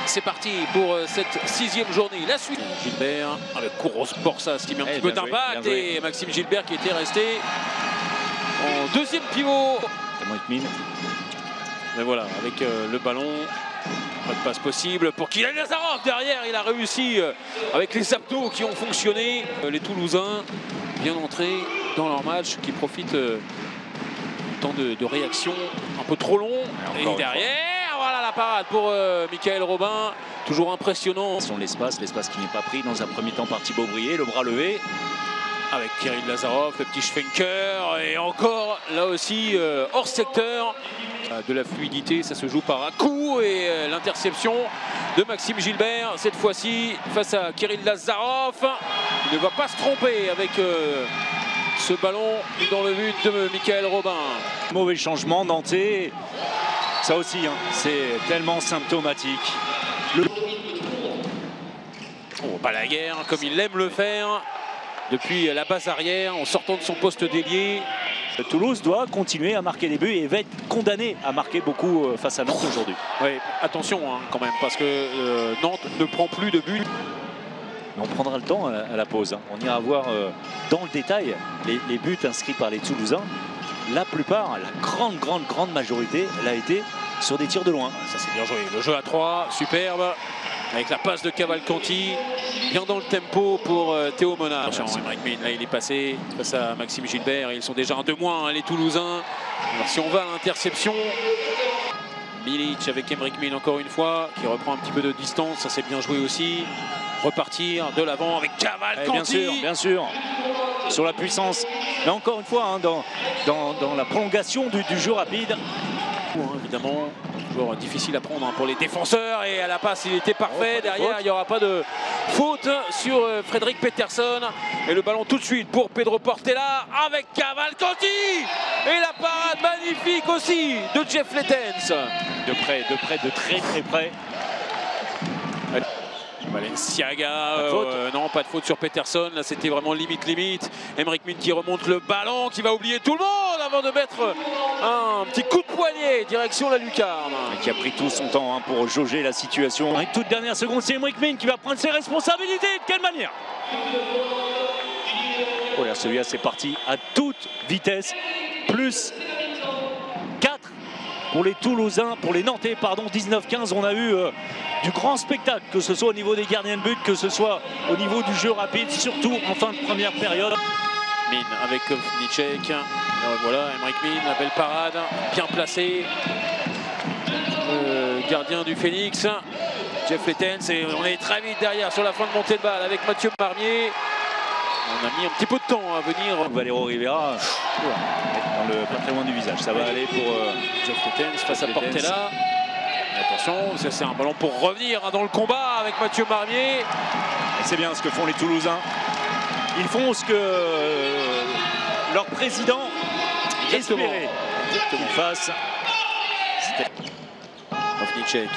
C'est parti pour cette 6e journée. La suite. Gilbert avec Kouros Borsas qui met un petit peu d'impact et Maxime Gilbert qui était resté en deuxième pivot. Mais voilà, avec le ballon, pas de passe possible pour Kylian Lazarov. Derrière, il a réussi avec les abdos qui ont fonctionné. Les Toulousains bien entrés dans leur match, qui profitent du temps de réaction un peu trop long. Et derrière, voilà la parade pour Michael Robin. Toujours impressionnant. L'espace qui n'est pas pris dans un premier temps par Thibaut Brié, le bras levé. Avec Kirill Lazarov, le petit Schwenker, et encore là aussi hors secteur. De la fluidité, ça se joue par un coup et l'interception de Maxime Gilbert, cette fois-ci face à Kirill Lazarov. Il ne va pas se tromper avec ce ballon dans le but de Michael Robin. Mauvais changement, Nantais, ça aussi, hein, c'est tellement symptomatique. Oh, Balaguer, comme il aime le faire. Depuis la base arrière, en sortant de son poste d'ailier. Toulouse doit continuer à marquer des buts et va être condamné à marquer beaucoup face à Nantes aujourd'hui. Oui, attention hein, quand même, parce que Nantes ne prend plus de buts. Mais on prendra le temps à la pause. Hein. On ira voir dans le détail les buts inscrits par les Toulousains. La plupart, la grande majorité, elle a été sur des tirs de loin. Ça c'est bien joué. Le jeu à 3, superbe. Avec la passe de Cavalcanti, bien dans le tempo pour Théo Monard. Emeric Min, là il est passé face à Maxime Gilbert. Ils sont déjà en 2 moins, hein, les Toulousains. Alors si on va à l'interception, Milic avec Emeric Min encore une fois, qui reprend un petit peu de distance, ça c'est bien joué aussi. Repartir de l'avant avec Cavalcanti. Bien sûr. Sur la puissance. Là encore une fois, hein, dans la prolongation du jeu rapide. Évidemment, joueur difficile à prendre hein, pour les défenseurs, et à la passe il était parfait. Derrière il n'y aura pas de faute sur Frédéric Peterson, et le ballon tout de suite pour Pedro Portela avec Cavalcanti et la parade magnifique aussi de Jeff Lettens. De très près. Valenciaga, non pas de faute sur Peterson, là c'était vraiment limite. Emeric Min qui remonte le ballon, qui va oublier tout le monde avant de mettre un petit coup de poignet direction la lucarne. Et qui a pris tout son temps hein, pour jauger la situation. Une toute dernière seconde, c'est Emeric Min qui va prendre ses responsabilités. De quelle manière? Oh là, celui-là c'est parti à toute vitesse. Plus 4 pour les Toulousains, pour les Nantais, pardon, 19-15. On a eu du grand spectacle, que ce soit au niveau des gardiens de but, que ce soit au niveau du jeu rapide, surtout en fin de première période. Min avec Kovnicek. Voilà, Emeric Min, la belle parade, bien placé. Le gardien du Phoenix, Jeff Lettens, et on est très vite derrière sur la fin de montée de balle avec Mathieu Marmier. On a mis un petit peu de temps à venir. Valero Rivera dans le pas très loin du visage. Ça va aller pour Jeff Lettens face à Portela. Attention, c'est un ballon pour revenir hein, dans le combat avec Mathieu Marmier. C'est bien ce que font les Toulousains. Ils font ce que leur président espérait qu'ils fassent. Kovnicek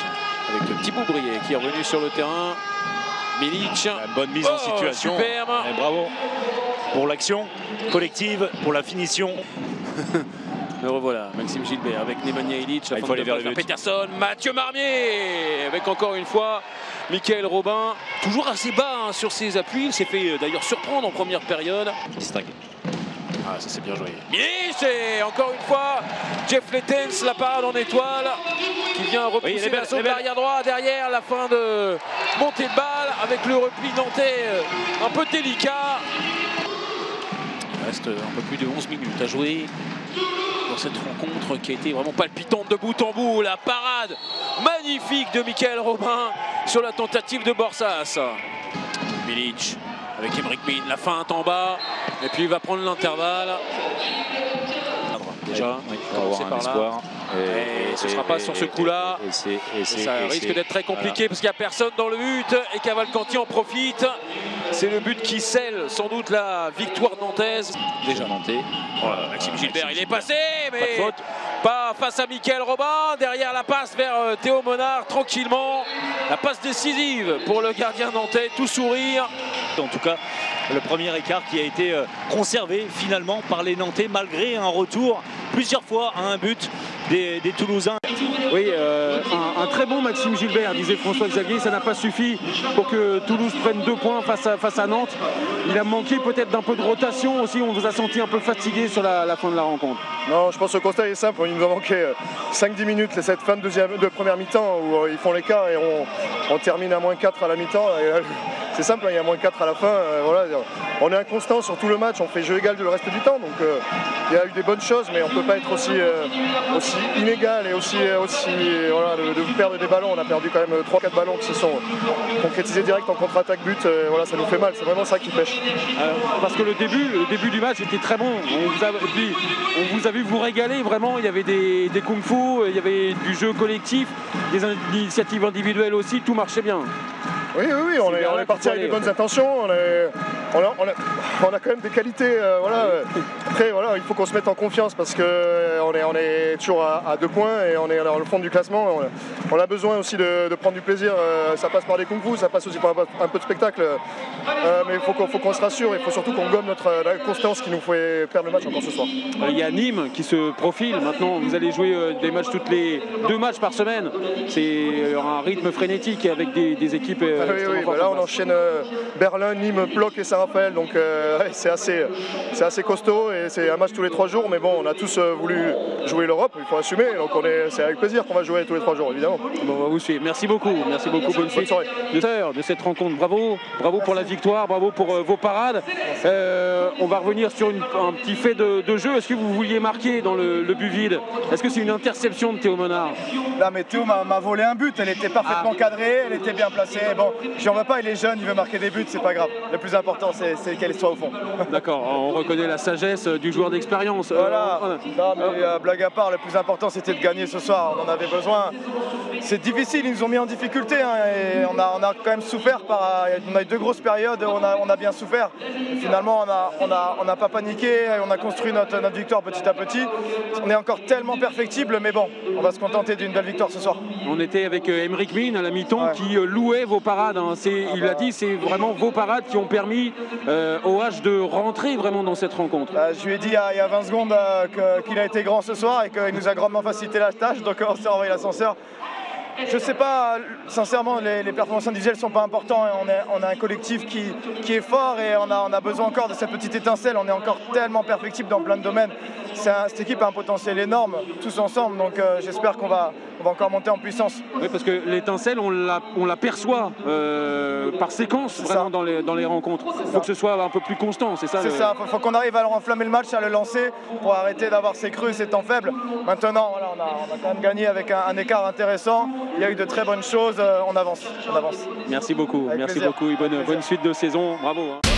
avec le Thibaut Brié qui est revenu sur le terrain. Milic. La bonne mise en situation. Superbe. Et bravo pour l'action collective, pour la finition. Me revoilà, Maxime Gilbert avec Nemanja Ilic, la fin de vers Peterson, Mathieu Marmier avec encore une fois Michael Robin, toujours assez bas hein, sur ses appuis. Il s'est fait d'ailleurs surprendre en première période. Ah, ça c'est bien joué. Milic, et encore une fois Jeff Lettens, la parade en étoile qui vient repousser l'assaut de l'arrière droit. Derrière la fin de montée de balle avec le repli nantais un peu délicat. Il reste un peu plus de 11 minutes à jouer dans cette rencontre qui a été vraiment palpitante de bout en bout. La parade magnifique de Michael Robin sur la tentative de Borsas. Milic avec Emeric Min, la feinte en bas, et puis il va prendre l'intervalle. Déjà, il va avoir un espoir. Et ce ne sera pas sur ce coup-là. Ça risque d'être très compliqué parce qu'il n'y a personne dans le but et Cavalcanti en profite. C'est le but qui scelle sans doute la victoire nantaise. Déjà Nantais. Voilà, Maxime Gilbert, il est passé, mais pas face à Michael Robin. Derrière la passe vers Théo Monard, tranquillement. La passe décisive pour le gardien nantais, tout sourire. En tout cas, le premier écart qui a été conservé finalement par les Nantais malgré un retour plusieurs fois à un but des Toulousains. Oui, un très bon Maxime Gilbert, disait François-Xavier, ça n'a pas suffi pour que Toulouse prenne 2 points face à Nantes. Il a manqué peut-être d'un peu de rotation aussi, on vous a senti un peu fatigué sur la fin de la rencontre. Non, je pense que le constat est simple, il nous a manqué 5-10 minutes, cette fin de première mi-temps où ils font l'écart et on termine à -4 à la mi-temps. C'est simple, il y a -4 à la fin. Voilà. On est inconstant sur tout le match, on fait jeu égal le reste du temps, donc il y a eu des bonnes choses, mais on ne peut pas être aussi inégal et aussi voilà, de perdre des ballons. On a perdu quand même 3-4 ballons qui se sont concrétisés direct en contre-attaque but. Voilà, ça nous fait mal, c'est vraiment ça qui pêche. Parce que le début du match était très bon. On vous a vu vous régaler, vraiment. Il y avait des kung-fu, il y avait du jeu collectif, des initiatives individuelles aussi, tout marchait bien. Oui, on est parti avec des bonnes intentions, on a quand même des qualités. Voilà. Après, voilà, il faut qu'on se mette en confiance parce qu'on est toujours à 2 points et on est dans le fond du classement. On a besoin aussi de prendre du plaisir. Ça passe par des kung-fu, ça passe aussi par un peu de spectacle. Mais il faut qu'on se rassure, il faut surtout qu'on gomme la constance qui nous fait perdre le match encore ce soir. Il y a Nîmes qui se profile maintenant. Vous allez jouer des matchs toutes les 2 matchs par semaine. C'est un rythme frénétique avec des équipes. Oui, bah là on enchaîne Berlin, Nîmes, Plock et Saint-Raphaël, donc c'est assez costaud et c'est un match tous les 3 jours, mais bon, on a tous voulu jouer l'Europe, il faut assumer, donc c'est avec plaisir qu'on va jouer tous les 3 jours, évidemment. Bon, on va vous suivre. Merci beaucoup, bonne suite de cette rencontre. Bravo pour la victoire, bravo pour vos parades. On va revenir sur un petit fait de jeu. Est-ce que vous vouliez marquer dans le but vide? Est-ce que c'est une interception de Théo Menard? Là, mais Théo m'a volé un but, elle était parfaitement cadrée, elle était bien placée. Bon, j'en veux pas, il est jeune, il veut marquer des buts, c'est pas grave. Le plus important, c'est qu'elle soit au fond. D'accord, on reconnaît la sagesse du joueur d'expérience. Voilà, non, mais blague à part, le plus important c'était de gagner ce soir, on en avait besoin. C'est difficile, ils nous ont mis en difficulté hein, et on a quand même souffert. On a eu 2 grosses périodes, on a bien souffert. Et finalement, on n'a pas paniqué, on a construit notre victoire petit à petit. On est encore tellement perfectible, mais bon, on va se contenter d'une belle victoire ce soir. On était avec Aymeric Min à la mi-temps qui louait vos parades. Hein. Il a dit c'est vraiment vos parades qui ont permis au H de rentrer vraiment dans cette rencontre. Je lui ai dit il y a 20 secondes qu'il a été grand ce soir et qu'il nous a grandement facilité la tâche, donc on s'est envoyé l'ascenseur. Je sais pas, sincèrement, les performances individuelles sont pas importantes. On a un collectif qui est fort et on a besoin encore de cette petite étincelle. On est encore tellement perfectible dans plein de domaines. Cette équipe a un potentiel énorme, tous ensemble. Donc j'espère qu'on va encore monter en puissance. Oui, parce que l'étincelle, on la perçoit par séquence vraiment dans les rencontres. Il faut que ce soit un peu plus constant, c'est ça? C'est ça, il faut qu'on arrive à enflammer le match, à le lancer pour arrêter d'avoir ces creux et ces temps faibles. Maintenant, voilà, on a quand même gagné avec un écart intéressant. Il y a eu de très bonnes choses, on avance. Merci beaucoup, et bonne suite de saison, bravo. Hein.